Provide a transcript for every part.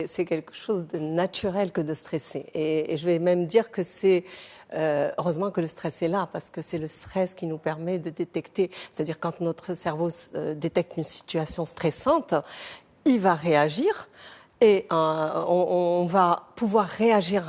C'est quelque chose de naturel que de stresser. Et je vais même dire que c'est heureusement que le stress est là, parce que c'est le stress qui nous permet de détecter. C'est-à-dire quand notre cerveau détecte une situation stressante, il va réagir. Et on va pouvoir réagir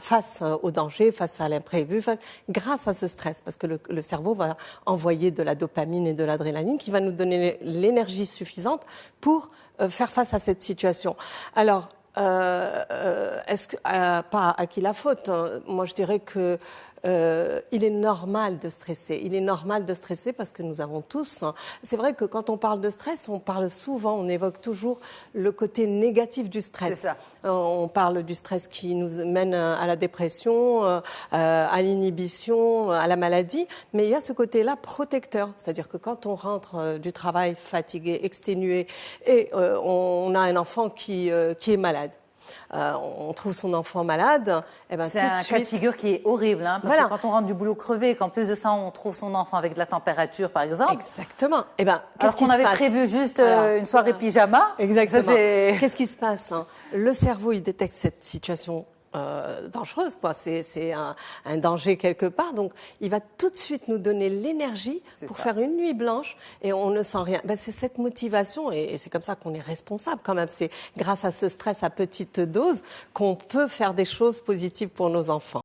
face au danger, face à l'imprévu, grâce à ce stress, parce que le cerveau va envoyer de la dopamine et de l'adrénaline qui va nous donner l'énergie suffisante pour faire face à cette situation. Alors, est-ce que pas à qui la faute, hein. Moi, je dirais que il est normal de stresser. Il est normal de stresser parce que nous avons tous. C'est vrai que quand on parle de stress, on parle souvent, on évoque toujours le côté négatif du stress. C'est ça. On parle du stress qui nous mène à la dépression, à l'inhibition, à la maladie. Mais il y a ce côté-là protecteur. C'est-à-dire que quand on rentre du travail fatigué, exténué, et on a un enfant qui est malade. On trouve son enfant malade, et ben c'est tout de un suite... cas de figure qui est horrible, hein, parce que quand on rentre du boulot crevé, qu'en plus de ça on trouve son enfant avec de la température par exemple. Exactement. Et ben, alors qu'on avait prévu juste une soirée pyjama. Exactement. Qu'est-ce qui se passe, hein? Le cerveau, il détecte cette situation dangereuse, quoi. C'est un danger quelque part. Donc, il va tout de suite nous donner l'énergie pour faire une nuit blanche et on ne sent rien. Ben, c'est cette motivation et c'est comme ça qu'on est responsable quand même. C'est grâce à ce stress à petite dose qu'on peut faire des choses positives pour nos enfants.